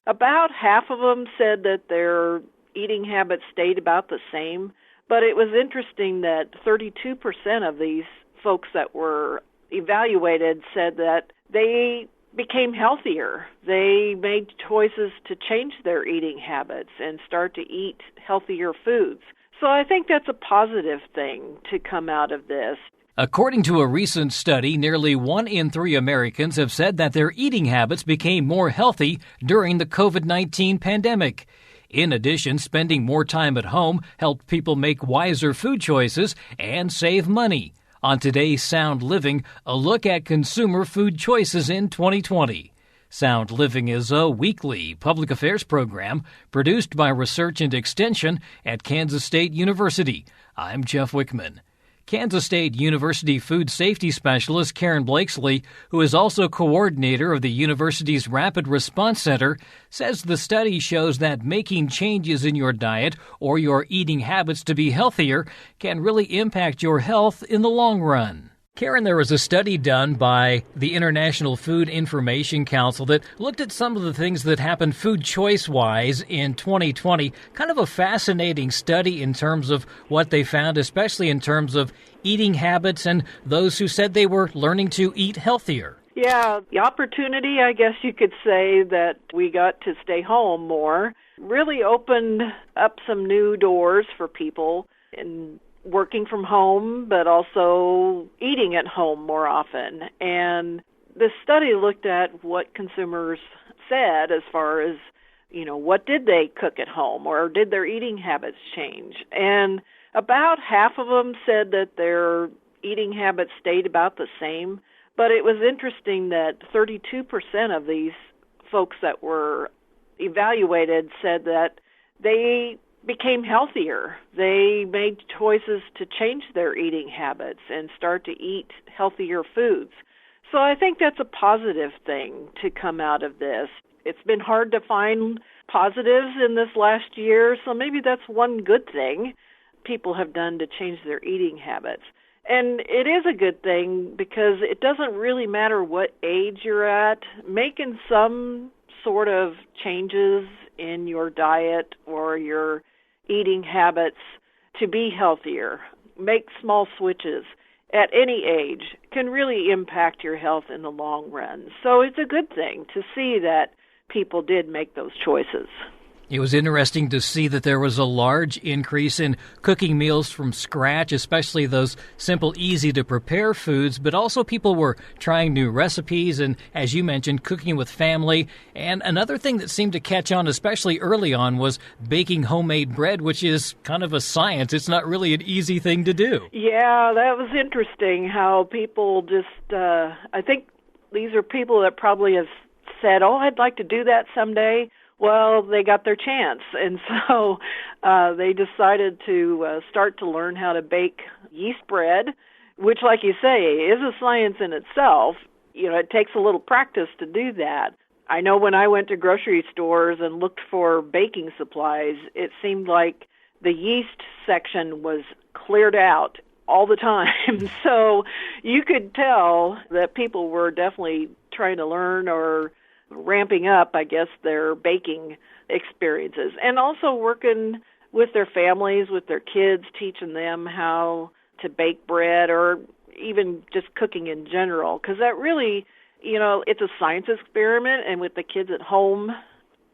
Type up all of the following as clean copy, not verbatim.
About half of them said that their eating habits stayed about the same, but it was interesting that 32% of these folks that were evaluated said that they became healthier. They made choices to change their eating habits and start to eat healthier foods. So I think that's a positive thing to come out of this. According to a recent study, nearly 1 in 3 Americans have said that their eating habits became more healthy during the COVID-19 pandemic. In addition, spending more time at home helped people make wiser food choices and save money. On today's Sound Living, a look at consumer food choices in 2020. Sound Living is a weekly public affairs program produced by Research and Extension at Kansas State University. I'm Jeff Wichman. Kansas State University Food Safety Specialist Karen Blakeslee, who is also coordinator of the university's Rapid Response Center, says the study shows that making changes in your diet or your eating habits to be healthier can really impact your health in the long run. Karen, there was a study done by the International Food Information Council that looked at some of the things that happened food choice-wise in 2020. Kind of a fascinating study in terms of what they found, especially in terms of eating habits and those who said they were learning to eat healthier. Yeah, the opportunity, I guess you could say, that we got to stay home more really opened up some new doors for people in working from home, but also eating at home more often. And the study looked at what consumers said as far as, what did they cook at home or did their eating habits change? And about half of them said that their eating habits stayed about the same. But it was interesting that 32% of these folks that were evaluated said that they became healthier. They made choices to change their eating habits and start to eat healthier foods. So I think that's a positive thing to come out of this. It's been hard to find positives in this last year, so maybe that's one good thing people have done to change their eating habits. And it is a good thing because it doesn't really matter what age you're at. Making some sort of changes in your diet or your eating habits to be healthier, make small switches at any age can really impact your health in the long run. So it's a good thing to see that people did make those choices. It was interesting to see that there was a large increase in cooking meals from scratch, especially those simple, easy-to-prepare foods, but also people were trying new recipes and, as you mentioned, cooking with family. And another thing that seemed to catch on, especially early on, was baking homemade bread, which is kind of a science. It's not really an easy thing to do. Yeah, that was interesting how people just, I think these are people that probably have said, I'd like to do that someday. Well, they got their chance, and so they decided to start to learn how to bake yeast bread, which, like you say, is a science in itself. It takes a little practice to do that. I know when I went to grocery stores and looked for baking supplies, it seemed like the yeast section was cleared out all the time. So you could tell that people were definitely trying to learn or ramping up, I guess, their baking experiences, and also working with their families, with their kids, teaching them how to bake bread or even just cooking in general, because that really, it's a science experiment, and with the kids at home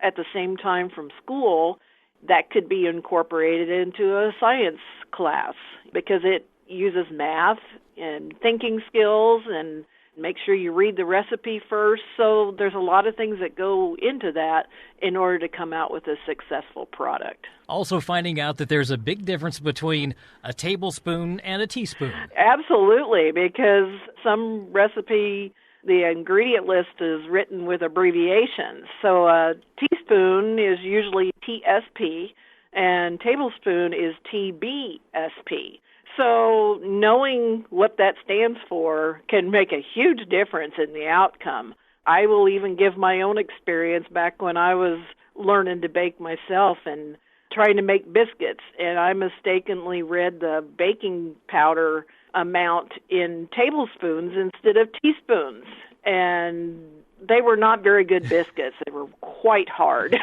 at the same time from school, that could be incorporated into a science class because it uses math and thinking skills and make sure you read the recipe first. So there's a lot of things that go into that in order to come out with a successful product. Also finding out that there's a big difference between a tablespoon and a teaspoon. Absolutely, because some recipe, the ingredient list is written with abbreviations. So a teaspoon is usually TSP and tablespoon is TBSP. So knowing what that stands for can make a huge difference in the outcome. I will even give my own experience back when I was learning to bake myself and trying to make biscuits, and I mistakenly read the baking powder amount in tablespoons instead of teaspoons. And they were not very good biscuits. They were quite hard.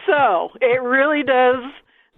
So it really does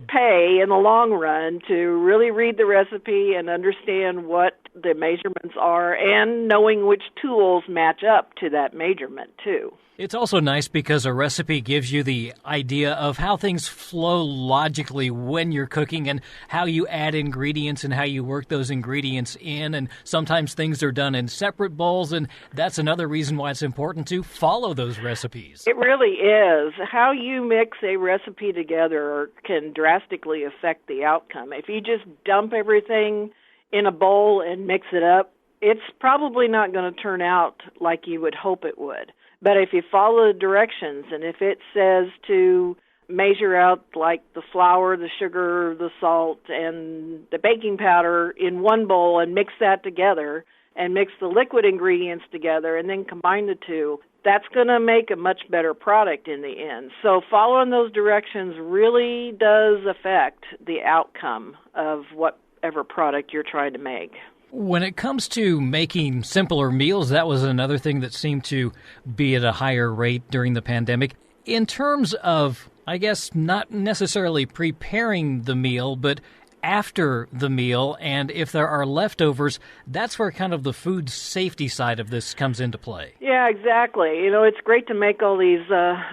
pay in the long run to really read the recipe and understand what the measurements are and knowing which tools match up to that measurement, too. It's also nice because a recipe gives you the idea of how things flow logically when you're cooking and how you add ingredients and how you work those ingredients in. And sometimes things are done in separate bowls, and that's another reason why it's important to follow those recipes. It really is. How you mix a recipe together can drastically affect the outcome. If you just dump everything in a bowl and mix it up, it's probably not going to turn out like you would hope it would. But if you follow the directions, and if it says to measure out like the flour, the sugar, the salt, and the baking powder in one bowl and mix that together, and mix the liquid ingredients together and then combine the two, that's going to make a much better product in the end. So following those directions really does affect the outcome of whatever product you're trying to make. When it comes to making simpler meals, that was another thing that seemed to be at a higher rate during the pandemic. In terms of, I guess, not necessarily preparing the meal, but after the meal, and if there are leftovers, that's where kind of the food safety side of this comes into play. Yeah, exactly. You know, it's great to make all these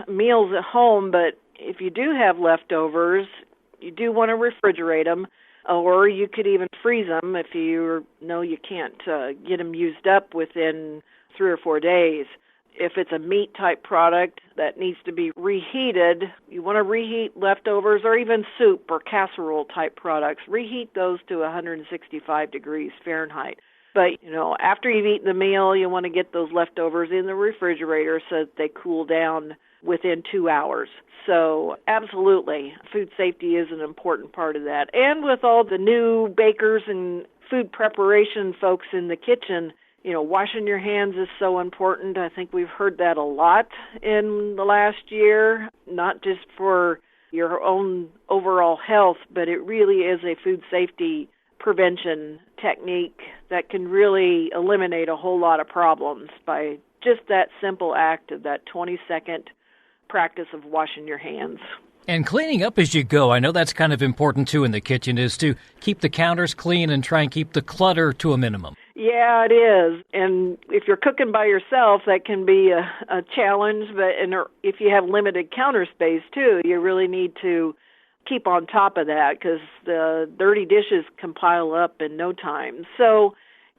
meals at home, but if you do have leftovers, you do want to refrigerate them. Or you could even freeze them if you know you can't get them used up within 3 or 4 days. If it's a meat-type product that needs to be reheated, you want to reheat leftovers or even soup or casserole-type products. Reheat those to 165 degrees Fahrenheit. But, you know, after you've eaten the meal, you want to get those leftovers in the refrigerator so that they cool down within 2 hours. So absolutely, food safety is an important part of that. And with all the new bakers and food preparation folks in the kitchen, you know, washing your hands is so important. I think we've heard that a lot in the last year, not just for your own overall health, but it really is a food safety prevention technique that can really eliminate a whole lot of problems by just that simple act of that 20-second practice of washing your hands. And cleaning up as you go, I know that's kind of important too in the kitchen, is to keep the counters clean and try and keep the clutter to a minimum. Yeah, it is. And if you're cooking by yourself, that can be a challenge. But if you have limited counter space too, you really need to keep on top of that because the dirty dishes can pile up in no time. So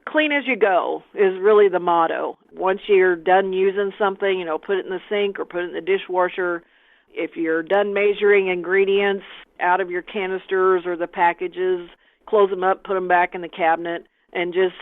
clean as you go is really the motto. Once you're done using something, you know, put it in the sink or put it in the dishwasher. If you're done measuring ingredients out of your canisters or the packages, close them up, put them back in the cabinet, and just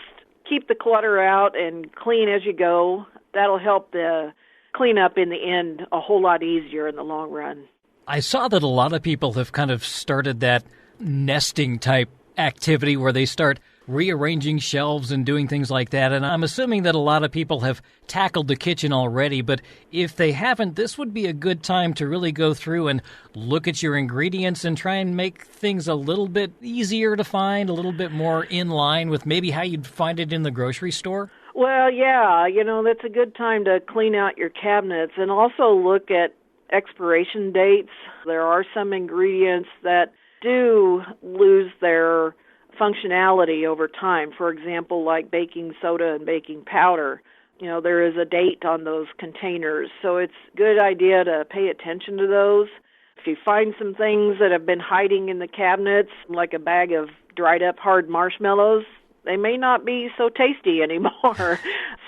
keep the clutter out and clean as you go. That'll help the cleanup in the end a whole lot easier in the long run. I saw that a lot of people have kind of started that nesting type activity where they start rearranging shelves and doing things like that. And I'm assuming that a lot of people have tackled the kitchen already. But if they haven't, this would be a good time to really go through and look at your ingredients and try and make things a little bit easier to find, a little bit more in line with maybe how you'd find it in the grocery store. Well, yeah, you know, that's a good time to clean out your cabinets and also look at expiration dates. There are some ingredients that do lose their functionality over time. For example, like baking soda and baking powder. You know, there is a date on those containers, so it's a good idea to pay attention to those. If you find some things that have been hiding in the cabinets, like a bag of dried up hard marshmallows, they may not be so tasty anymore.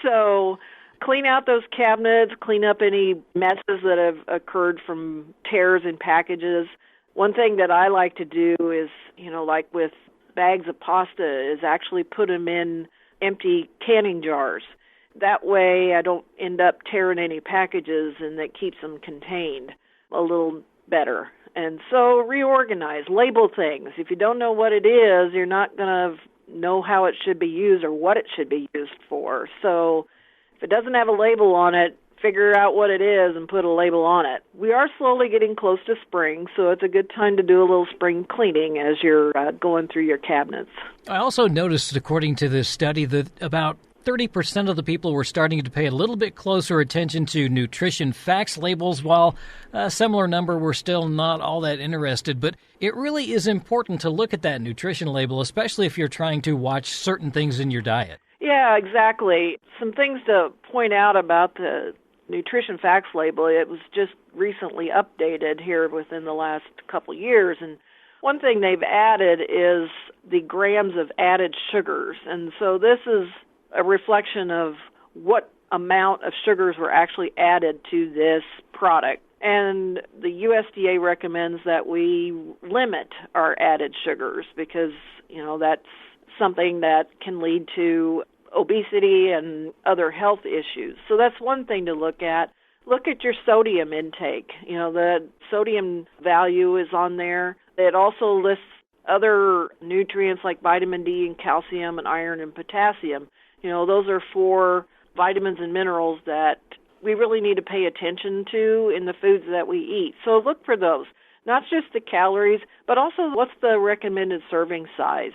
So clean out those cabinets, clean up any messes that have occurred from tears in packages. One thing that I like to do is, you know, like with bags of pasta, is actually put them in empty canning jars. That way I don't end up tearing any packages, and that keeps them contained a little better. And so reorganize, label things. If you don't know what it is, you're not going to know how it should be used or what it should be used for. So if it doesn't have a label on it, figure out what it is and put a label on it. We are slowly getting close to spring, so it's a good time to do a little spring cleaning as you're going through your cabinets. I also noticed, according to this study, that about 30% of the people were starting to pay a little bit closer attention to nutrition facts labels, while a similar number were still not all that interested. But it really is important to look at that nutrition label, especially if you're trying to watch certain things in your diet. Yeah, exactly. Some things to point out about the nutrition facts label. It was just recently updated here within the last couple years, and one thing they've added is the grams of added sugars. And so this is a reflection of what amount of sugars were actually added to this product. And the USDA recommends that we limit our added sugars because, that's something that can lead to obesity and other health issues. So that's one thing to look at. Look at your sodium intake. The sodium value is on there. It also lists other nutrients like vitamin D and calcium and iron and potassium. Those are 4 vitamins and minerals that we really need to pay attention to in the foods that we eat. So look for those, not just the calories, but also what's the recommended serving size.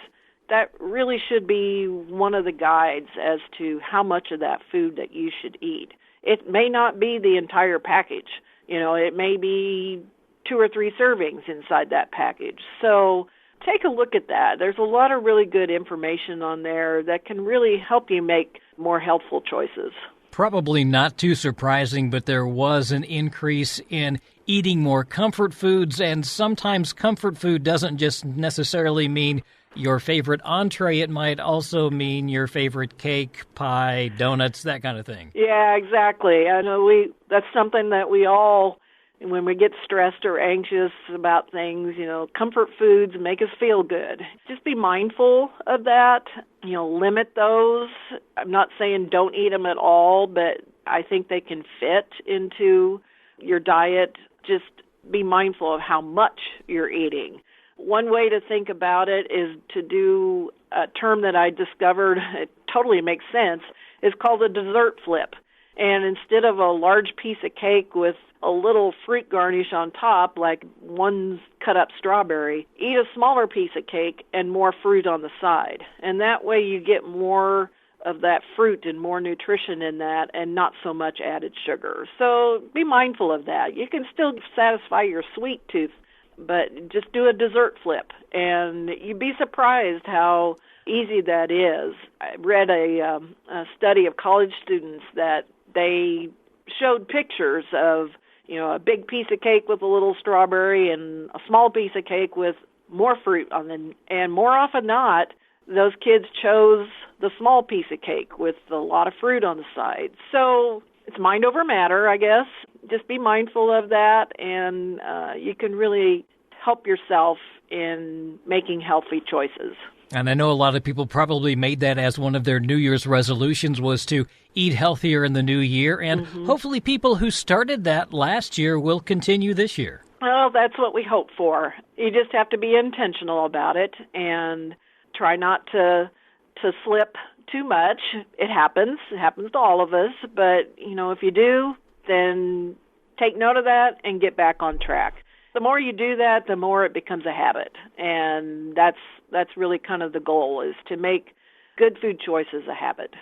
That really should be one of the guides as to how much of that food that you should eat. It may not be the entire package. It may be 2 or 3 servings inside that package. So take a look at that. There's a lot of really good information on there that can really help you make more healthful choices. Probably not too surprising, but there was an increase in eating more comfort foods, and sometimes comfort food doesn't just necessarily mean your favorite entree. It might also mean your favorite cake, pie, donuts, that kind of thing. Yeah, exactly. I know that's something that we all, when we get stressed or anxious about things, comfort foods make us feel good. Just be mindful of that. Limit those. I'm not saying don't eat them at all, but I think they can fit into your diet. Just be mindful of how much you're eating. One way to think about it is to do a term that I discovered, it totally makes sense, is called a dessert flip. And instead of a large piece of cake with a little fruit garnish on top, like one cut up strawberry, eat a smaller piece of cake and more fruit on the side. And that way you get more of that fruit and more nutrition in that and not so much added sugar. So be mindful of that. You can still satisfy your sweet tooth, but just do a dessert flip, and you'd be surprised how easy that is. I read a study of college students that they showed pictures of, a big piece of cake with a little strawberry and a small piece of cake with more fruit on them. And more often not, those kids chose the small piece of cake with a lot of fruit on the side. So it's mind over matter, I guess. Just be mindful of that, and you can really help yourself in making healthy choices. And I know a lot of people probably made that as one of their New Year's resolutions, was to eat healthier in the new year. And hopefully people who started that last year will continue this year. Well, that's what we hope for. You just have to be intentional about it and try not to slip too much. It happens to all of us. But, if you do, then take note of that and get back on track. The more you do that, the more it becomes a habit. And that's really kind of the goal, is to make good food choices a habit.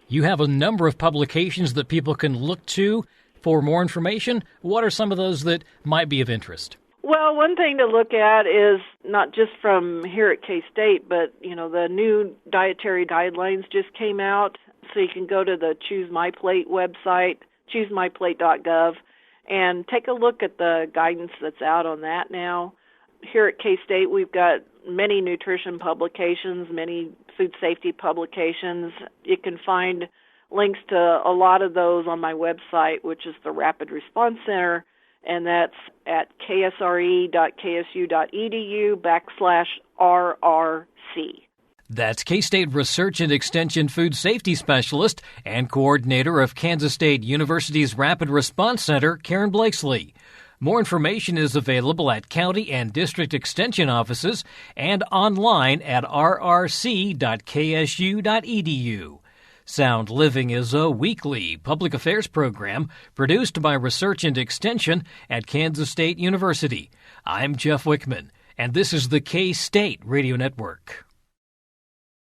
You have a number of publications that people can look to for more information. What are some of those that might be of interest? Well, one thing to look at is not just from here at K-State, but, the new dietary guidelines just came out. So you can go to the Choose My Plate website, choosemyplate.gov, and take a look at the guidance that's out on that now. Here at K-State, we've got many nutrition publications, many food safety publications. You can find links to a lot of those on my website, which is the Rapid Response Center, and that's at ksre.ksu.edu/RRC. That's K-State Research and Extension Food Safety Specialist and Coordinator of Kansas State University's Rapid Response Center, Karen Blakeslee. More information is available at county and district extension offices and online at rrc.ksu.edu. Sound Living is a weekly public affairs program produced by Research and Extension at Kansas State University. I'm Jeff Wichman, and this is the K-State Radio Network.